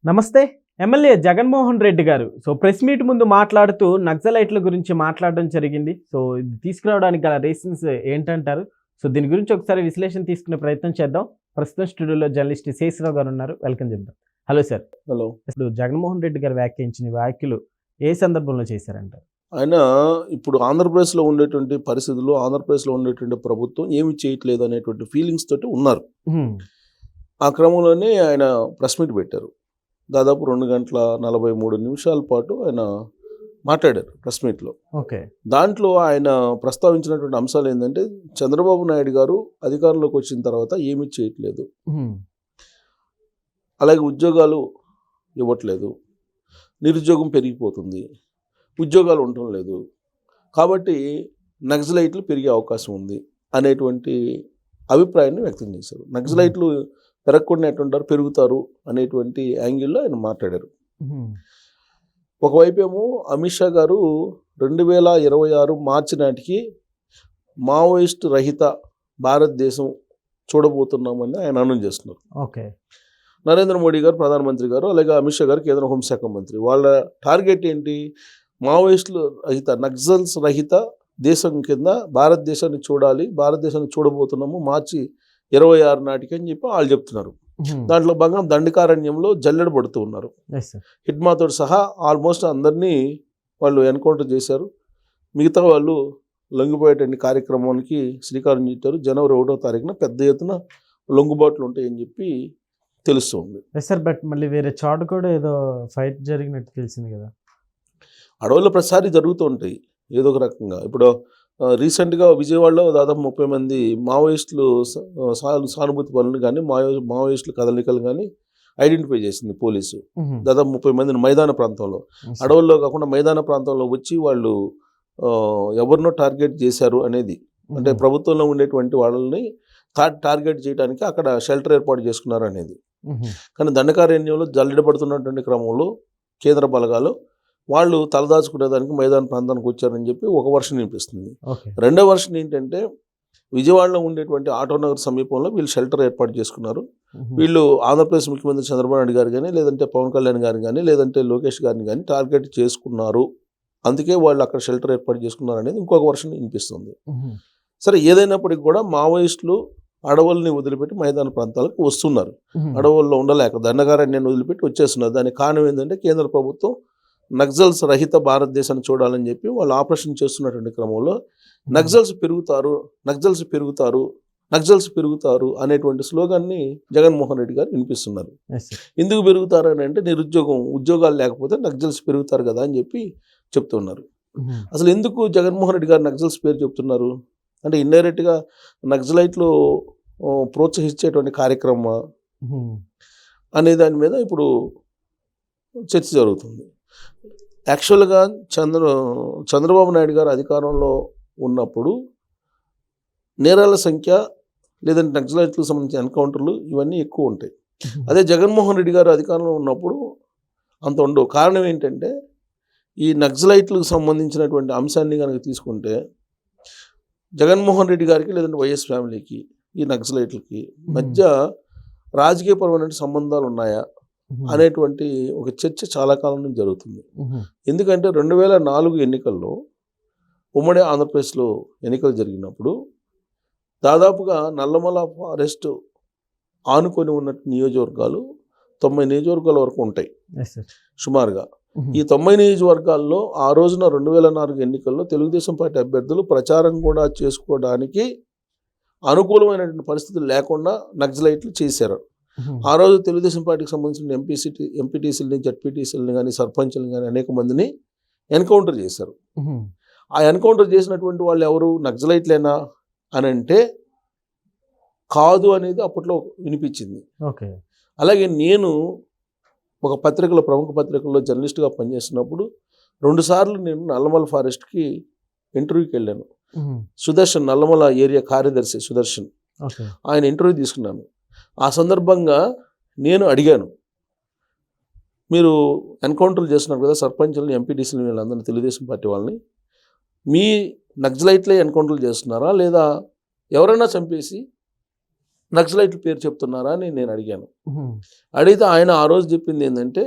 నమస్తే. ఎమ్మెల్యే జగన్మోహన్ రెడ్డి గారు press meet ముందు మాట్లాడుతూ నక్సలైట్ల గురించి మాట్లాడడం జరిగింది. ఇది తీసుకురావడానికి గల రీజన్స్ ఏంటంటారు? దీని గురించి ఒకసారి విశ్లేషణ తీసుకునే ప్రయత్నం చేద్దాం. ప్రస్తుతం స్టూడియోలో జర్నలిస్ట్ శేషరావు గారు ఉన్నారు. వెల్కమ్ చెప్దాం. Hello sir. హలో. ఇప్పుడు జగన్మోహన్ రెడ్డి గారు వ్యాఖ్యానించిన వ్యాఖ్యలు ఏ సందర్భంలో చేశారంటారు? ఆయన ఇప్పుడు ఆంధ్రప్రదేశ్లో ఉండేటువంటి పరిస్థితులు, ఆంధ్రప్రదేశ్లో ఉండేటువంటి ప్రభుత్వం ఏమి చేయట్లేదు అనేటువంటి ఫీలింగ్స్ తోటి ఉన్నారు. ఆ క్రమంలోనే ఆయన ప్రెస్ మీట్ పెట్టారు. దాదాపు 2 గంటల 43 నిమిషాల పాటు ఆయన మాట్లాడారు ప్రెస్ మీట్లో. ఓకే. దాంట్లో ఆయన ప్రస్తావించినటువంటి అంశాలు ఏంటంటే, చంద్రబాబు నాయుడు గారు అధికారంలోకి వచ్చిన తర్వాత ఏమీ చేయట్లేదు, అలాగే ఉద్యోగాలు ఇవ్వట్లేదు, నిరుద్యోగం పెరిగిపోతుంది, ఉద్యోగాలు ఉండటం లేదు, కాబట్టి నక్సలైట్లు పెరిగే అవకాశం ఉంది అనేటువంటి అభిప్రాయాన్ని వ్యక్తం చేశారు. నక్సలైట్లు పెరగకుండా ఎట్లుంటారు, పెరుగుతారు అనేటువంటి యాంగిల్లో ఆయన మాట్లాడారు. ఒకవైపు ఏమో అమిత్ షా గారు 2026 మార్చి నాటికి మావోయిస్ట్ రహిత భారతదేశం చూడబోతున్నామని ఆయన అనౌన్స్ చేస్తున్నారు. ఓకే. నరేంద్ర మోడీ గారు ప్రధానమంత్రి గారు, అలాగే అమిత్ షా గారు కేంద్ర హోంశాఖ మంత్రి, వాళ్ళ టార్గెట్ ఏంటి? మావోయిస్టులు రహిత, నక్సల్స్ రహిత దేశం కింద భారతదేశాన్ని చూడాలి, భారతదేశాన్ని చూడబోతున్నాము మార్చి 26 నాటికి అని చెప్పి వాళ్ళు చెప్తున్నారు. దాంట్లో భాగంగా దండకారణ్యంలో జల్లెడ పడుతూ ఉన్నారు. హిడ్మాతో సహా ఆల్మోస్ట్ అందరినీ వాళ్ళు ఎన్కౌంటర్ చేశారు. మిగతా వాళ్ళు లొంగిపోయేటువంటి కార్యక్రమానికి శ్రీకారం చుట్టారు. జనవరి 1వ తారీఖున పెద్ద ఎత్తున లొంగుబాట్లు ఉంటాయని చెప్పి తెలుస్తుంది. సార్, బట్ మళ్ళీ వేరే చోట కూడా ఏదో ఫైట్ జరిగినట్టు తెలిసింది కదా. అడవుల్లో ప్రతిసారి జరుగుతూ ఉంటాయి ఏదో ఒక రకంగా. ఇప్పుడు రీసెంట్గా విజయవాడలో దాదాపు 30 మంది మావోయిస్టులు సానుభూతి పనులు కానీ మావోయిస్టుల కదలికలు కానీ ఐడెంటిఫై చేసింది పోలీసు. దాదాపు 30 మందిని మైదాన ప్రాంతంలో, అడవుల్లో కాకుండా మైదాన ప్రాంతంలో వచ్చి వాళ్ళు ఎవరినో టార్గెట్ చేశారు అనేది, అంటే ప్రభుత్వంలో ఉండేటువంటి వాళ్ళని టార్గెట్ చేయడానికి అక్కడ షెల్టర్ ఏర్పాటు చేసుకున్నారు అనేది. కానీ దండకారణ్యంలో జల్లెడపడుతున్నటువంటి క్రమంలో కేంద్ర బలగాలు వాళ్ళు తలదాచుకునేదానికి మైదాన ప్రాంతానికి వచ్చారని చెప్పి ఒక వర్షన్ వినిపిస్తుంది. రెండో వర్షన్ ఏంటంటే, విజయవాడలో ఉండేటువంటి ఆటోనగర్ సమీపంలో వీళ్ళు షెల్టర్ ఏర్పాటు చేసుకున్నారు. వీళ్ళు ఆంధ్రప్రదేశ్ ముఖ్యమంత్రి చంద్రబాబు నాయుడు గారు కానీ, లేదంటే పవన్ కళ్యాణ్ గారిని కానీ, లేదంటే లోకేష్ గారిని కానీ టార్గెట్ చేసుకున్నారు, అందుకే వాళ్ళు అక్కడ షెల్టర్ ఏర్పాటు చేసుకున్నారు అనేది ఇంకొక వర్షన్ వినిపిస్తుంది. సరే, ఏదైనప్పటికీ కూడా మావోయిస్టులు అడవుల్ని వదిలిపెట్టి మైదాన ప్రాంతాలకు వస్తున్నారు. అడవుల్లో ఉండలేక దండకారణ్యాన్ని వదిలిపెట్టి వచ్చేస్తున్నారు. దానికి కారణం ఏంటంటే, కేంద్ర ప్రభుత్వం నక్సల్స్ రహిత భారతదేశాన్ని చూడాలని చెప్పి వాళ్ళు ఆపరేషన్ చేస్తున్నటువంటి క్రమంలో నక్సల్స్ పెరుగుతారు, నక్సల్స్ పెరుగుతారు, నక్సల్స్ పెరుగుతారు అనేటువంటి స్లోగాన్ని జగన్మోహన్ రెడ్డి గారు వినిపిస్తున్నారు. ఎందుకు పెరుగుతారు అని అంటే, ఉద్యోగాలు లేకపోతే నక్సల్స్ పెరుగుతారు కదా అని చెప్పి చెప్తున్నారు. అసలు ఎందుకు జగన్మోహన్ రెడ్డి గారు నక్సల్స్ పేరు చెప్తున్నారు అంటే, ఇండైరెక్ట్గా నక్సలైట్లు ప్రోత్సహించేటువంటి కార్యక్రమం అనే దాని మీద ఇప్పుడు చర్చ జరుగుతుంది. యాక్చువల్గా చంద్రబాబు నాయుడు గారు అధికారంలో ఉన్నప్పుడు నేరాల సంఖ్య, లేదంటే నక్సలైట్లకు సంబంధించిన ఎన్కౌంటర్లు ఇవన్నీ ఎక్కువ ఉంటాయి. అదే జగన్మోహన్ రెడ్డి గారు అధికారంలో ఉన్నప్పుడు అంత ఉండవు. కారణం ఏంటంటే, ఈ నక్సలైట్లకు సంబంధించినటువంటి అంశాన్ని కనుక తీసుకుంటే, జగన్మోహన్ రెడ్డి గారికి లేదంటే వైఎస్ ఫ్యామిలీకి ఈ నక్సలైట్లకి మధ్య రాజకీయపరమైన సంబంధాలు ఉన్నాయా అనేటువంటి ఒక చర్చ చాలా కాలం నుంచి జరుగుతుంది. ఎందుకంటే 2004 ఎన్నికల్లో ఉమ్మడి ఆంధ్రప్రదేశ్లో ఎన్నికలు జరిగినప్పుడు దాదాపుగా నల్లమల ఫారెస్ట్ ఆనుకొని ఉన్న నియోజకవర్గాలు 90 నియోజకవర్గాల వరకు ఉంటాయి సుమారుగా. ఈ 90 నియోజకవర్గాల్లో ఆ రోజున 2004 ఎన్నికల్లో తెలుగుదేశం పార్టీ అభ్యర్థులు ప్రచారం కూడా చేసుకోవడానికి అనుకూలమైనటువంటి పరిస్థితులు లేకుండా నక్సలైట్లు చేశారు. ఆ రోజు తెలుగుదేశం పార్టీకి సంబంధించిన ఎంపీటీసీలని, జడ్పీటీసీలని కానీ, సర్పంచ్ని కానీ అనేక మందిని ఎన్కౌంటర్ చేశారు. ఆ ఎన్కౌంటర్ చేసినటువంటి వాళ్ళు ఎవరు? నక్సలైట్లేనా అని అంటే కాదు అనేది అప్పట్లో వినిపించింది. అలాగే నేను ఒక ప్రముఖ పత్రికల్లో జర్నలిస్ట్గా పనిచేస్తున్నప్పుడు 2 సార్లు నేను నల్లమల ఫారెస్ట్కి ఇంటర్వ్యూకి వెళ్ళాను. సుదర్శన్, నల్లమల ఏరియా కార్యదర్శి సుదర్శన్, ఆయన ఇంటర్వ్యూ తీసుకున్నాను. ఆ సందర్భంగా నేను అడిగాను, మీరు ఎన్కౌంటర్లు చేస్తున్నారు కదా సర్పంచ్లని, ఎంపీటీసీలని, వీళ్ళందరినీ తెలుగుదేశం పార్టీ వాళ్ళని, మీ నక్సలైట్లే ఎన్కౌంటర్లు చేస్తున్నారా లేదా ఎవరైనా చంపేసి నక్సలైట్ల పేరు చెప్తున్నారా అని నేను అడిగాను. అడిగితే ఆయన ఆ రోజు చెప్పింది ఏంటంటే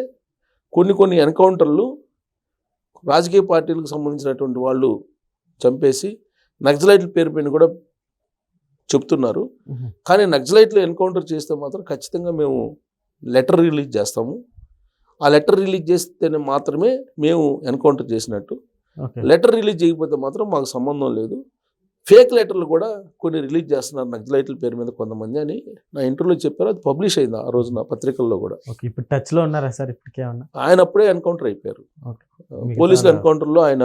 కొన్ని ఎన్కౌంటర్లు రాజకీయ పార్టీలకు సంబంధించినటువంటి వాళ్ళు చంపేసి నక్సలైట్ల పేరు పైన కూడా చెప్తున్నారు. కానీ నక్సలైట్లు ఎన్కౌంటర్ చేస్తే మాత్రం ఖచ్చితంగా మేము లెటర్ రిలీజ్ చేస్తాము. ఆ లెటర్ రిలీజ్ చేస్తేనే మాత్రమే మేము ఎన్కౌంటర్ చేసినట్టు. లెటర్ రిలీజ్ చేయకపోతే మాత్రం మాకు సంబంధం లేదు. ఫేక్ లెటర్లు కూడా కొన్ని రిలీజ్ చేస్తున్నారు నక్సలైట్ల పేరు మీద కొంతమంది అని నా ఇంటర్వ్యూలో చెప్పారు. అది పబ్లిష్ అయింది ఆ రోజున పత్రికల్లో కూడా. ఇప్పుడు టచ్లో ఉన్నారా సార్ ఇప్పటికేమన్నా? ఆయన అప్పుడే ఎన్కౌంటర్ అయిపోయారు. పోలీసుల ఎన్కౌంటర్లో ఆయన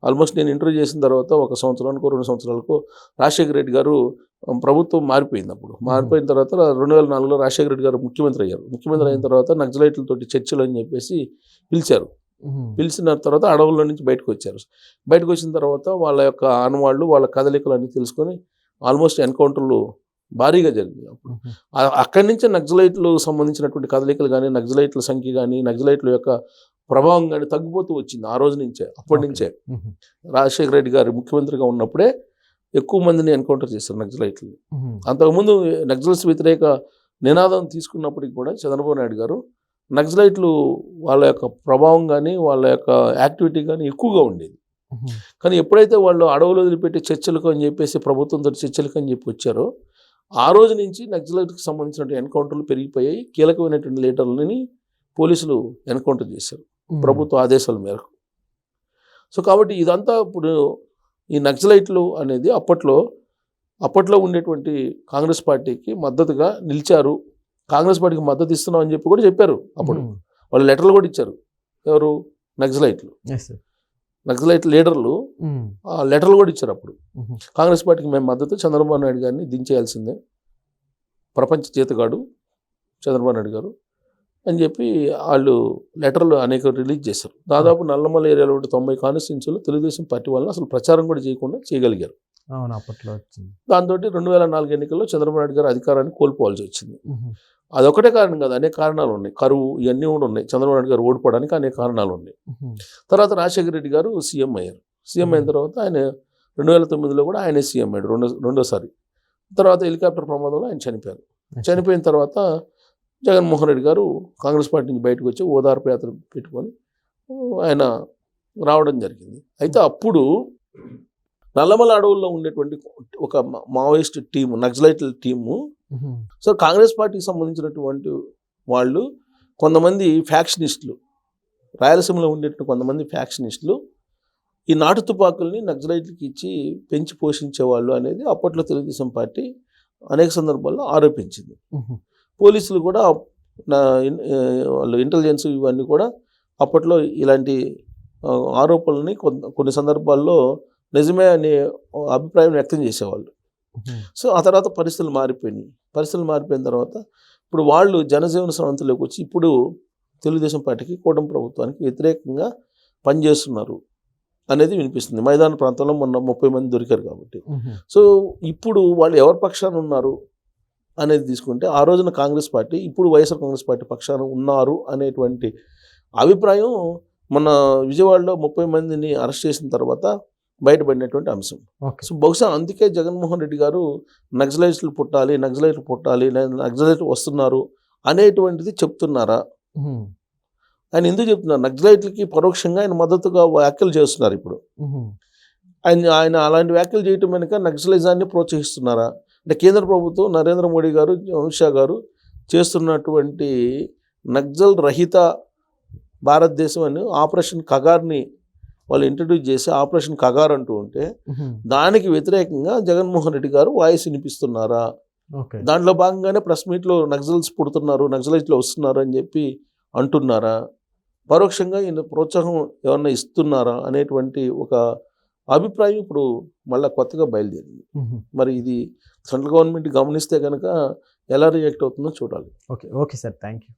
ఆల్మోస్ట్ నేను ఇంటర్వ్యూ చేసిన తర్వాత 1 సంవత్సరానికో 2 సంవత్సరాలకో రాజశేఖర రెడ్డి గారు ప్రభుత్వం మారిపోయింది. అప్పుడు మారిపోయిన తర్వాత 2004లో రాజశేఖర రెడ్డి గారు ముఖ్యమంత్రి అయ్యారు. ముఖ్యమంత్రి అయిన తర్వాత నక్సలైట్లతోటి చర్చలు అని చెప్పేసి పిలిచారు. పిలిచిన తర్వాత అడవుల్లో నుంచి బయటకు వచ్చారు. బయటకు వచ్చిన తర్వాత వాళ్ళ యొక్క ఆనవాళ్ళు వాళ్ళ కదలికలు అన్నీ తెలుసుకొని ఆల్మోస్ట్ ఎన్కౌంటర్లు భారీగా జరిగినాయి. అప్పుడు అక్కడి నుంచే నక్సలైట్లు సంబంధించినటువంటి కదలికలు కానీ నక్సలైట్ల సంఖ్య కానీ నక్సలైట్ల యొక్క ప్రభావం కానీ తగ్గిపోతూ వచ్చింది ఆ రోజు నుంచే. అప్పటి నుంచే రాజశేఖర రెడ్డి గారు ముఖ్యమంత్రిగా ఉన్నప్పుడే ఎక్కువ మందిని ఎన్కౌంటర్ చేశారు నక్సలైట్లని. అంతకుముందు నక్సల్స్ వ్యతిరేక నినాదం తీసుకున్నప్పటికి కూడా చంద్రబాబు నాయుడు గారు నక్సలైట్లు వాళ్ళ యొక్క ప్రభావం కానీ వాళ్ళ యొక్క యాక్టివిటీ కానీ ఎక్కువగా ఉండేది. కానీ ఎప్పుడైతే వాళ్ళు అడవులు వదిలిపెట్టి చర్చలకు అని చెప్పేసి ప్రభుత్వంతో చర్చలకు అని చెప్పి వచ్చారో ఆ రోజు నుంచి నక్సలైట్కి సంబంధించిన ఎన్కౌంటర్లు పెరిగిపోయాయి. కీలకమైనటువంటి లీడర్లని పోలీసులు ఎన్కౌంటర్ చేశారు ప్రభుత్వ ఆదేశాల మేరకు. సో కాబట్టి ఇదంతా ఇప్పుడు ఈ నక్సలైట్లు అనేది అప్పట్లో ఉండేటువంటి కాంగ్రెస్ పార్టీకి మద్దతుగా నిలిచారు. కాంగ్రెస్ పార్టీకి మద్దతు ఇస్తున్నాం అని చెప్పి కూడా చెప్పారు. అప్పుడు వాళ్ళు లెటర్లు కూడా ఇచ్చారు. ఎవరు? నక్సలైట్లు. నక్సలైట్ లీడర్లు ఆ లెటర్లు కూడా ఇచ్చారు. అప్పుడు కాంగ్రెస్ పార్టీకి మేము మద్దతు, చంద్రబాబు నాయుడు గారిని దించేయాల్సిందే, ప్రపంచ జీతగాడు చంద్రబాబు నాయుడు గారు అని చెప్పి వాళ్ళు లెటర్లు అనేక రిలీజ్ చేశారు. దాదాపు నల్లమల్ల ఏరియాలో ఉంటే 90 కాన్స్టిట్యున్సీలు తెలుగుదేశం పార్టీ వల్ల అసలు ప్రచారం కూడా చేయకుండా చేయగలిగారు. అప్పట్లో వచ్చింది. దాంతో 2004 ఎన్నికల్లో చంద్రబాబు నాయుడు గారు అధికారాన్ని కోల్పోవాల్సి వచ్చింది. అదొకటే కారణం కాదు, అనేక కారణాలు ఉన్నాయి. కరువు ఇవన్నీ కూడా ఉన్నాయి. చంద్రబాబు నాయుడు గారు ఓడిపోవడానికి అనేక కారణాలు ఉన్నాయి. తర్వాత రాజశేఖర రెడ్డి గారు సీఎం అయ్యారు. సీఎం అయిన తర్వాత ఆయన 2009లో కూడా ఆయనే సీఎం అయ్యాడు రెండోసారి. తర్వాత హెలికాప్టర్ ప్రమాదంలో ఆయన చనిపోయారు. చనిపోయిన తర్వాత జగన్మోహన్ రెడ్డి గారు కాంగ్రెస్ పార్టీ నుంచి బయటకు వచ్చి ఓదార్పు యాత్ర పెట్టుకొని ఆయన రావడం జరిగింది. అయితే అప్పుడు నల్లమల అడవుల్లో ఉండేటువంటి ఒక మావోయిస్ట్ టీము, నక్సలైట్ల టీము, సో కాంగ్రెస్ పార్టీకి సంబంధించినటువంటి వాళ్ళు కొంతమంది ఫ్యాక్షనిస్టులు, రాయలసీమలో ఉండేటువంటి కొంతమంది ఫ్యాక్షనిస్టులు ఈ నాటు తుపాకుల్ని నక్సలైట్లకి ఇచ్చి పెంచి పోషించేవాళ్ళు అనేది అప్పట్లో తెలుగుదేశం పార్టీ అనేక సందర్భాల్లో ఆరోపించింది. పోలీసులు కూడా వాళ్ళు ఇంటెలిజెన్స్ ఇవన్నీ కూడా అప్పట్లో ఇలాంటి ఆరోపణలని కొన్ని సందర్భాల్లో నిజమే అనే అభిప్రాయం వ్యక్తం చేసేవాళ్ళు. సో ఆ తర్వాత పరిస్థితులు మారిపోయినాయి. పరిస్థితులు మారిపోయిన తర్వాత ఇప్పుడు వాళ్ళు జనజీవన స్రవంతిలోకి వచ్చి ఇప్పుడు తెలుగుదేశం పార్టీకి, కూటమి ప్రభుత్వానికి వ్యతిరేకంగా పనిచేస్తున్నారు అనేది వినిపిస్తుంది. మైదాన ప్రాంతంలో మొన్న 30 మంది దొరికారు కాబట్టి. సో ఇప్పుడు వాళ్ళు ఎవరి పక్షాన ఉన్నారు అనేది తీసుకుంటే ఆ రోజున కాంగ్రెస్ పార్టీ, ఇప్పుడు వైఎస్ఆర్ కాంగ్రెస్ పార్టీ పక్షాన ఉన్నారు అనేటువంటి అభిప్రాయం మన విజయవాడలో 30 మందిని అరెస్ట్ చేసిన తర్వాత బయటపడినటువంటి అంశం. సో బహుశా అందుకే జగన్మోహన్ రెడ్డి గారు నక్సలైట్లు పుట్టాలి, నక్సలైట్లు వస్తున్నారు అనేటువంటిది చెప్తున్నారా? ఆయన ఎందుకు చెప్తున్నారు? నక్సలైట్లకి పరోక్షంగా ఆయన మద్దతుగా వ్యాఖ్యలు చేస్తున్నారు. ఇప్పుడు ఆయన అలాంటి వ్యాఖ్యలు చేయటం వెనుక నక్సలిజాన్ని ప్రోత్సహిస్తున్నారా? అంటే కేంద్ర ప్రభుత్వం నరేంద్ర మోడీ గారు, అమిత్ షా గారు చేస్తున్నటువంటి నక్సల్ రహిత భారతదేశం అని ఆపరేషన్ కగార్ని వాళ్ళు ఇంట్రడ్యూస్ చేసి ఆపరేషన్ కగార్ అంటూ ఉంటే దానికి వ్యతిరేకంగా జగన్మోహన్ రెడ్డి గారు వాయిస్ వినిపిస్తున్నారా? దాంట్లో భాగంగానే ప్రెస్ మీట్లో నక్సల్స్ పుడుతున్నారు, నక్సలైట్లు వస్తున్నారు అని చెప్పి అంటున్నారా? పరోక్షంగా ఈయన ప్రోత్సాహం ఏమన్నా ఇస్తున్నారా అనేటువంటి ఒక అభిప్రాయం ఇప్పుడు మళ్ళీ కొత్తగా బయలుదేరింది. మరి ఇది సెంట్రల్ గవర్నమెంట్ గమనిస్తే కనుక ఎలా రియాక్ట్ అవుతుందో చూడాలి. Okay sir, thank you.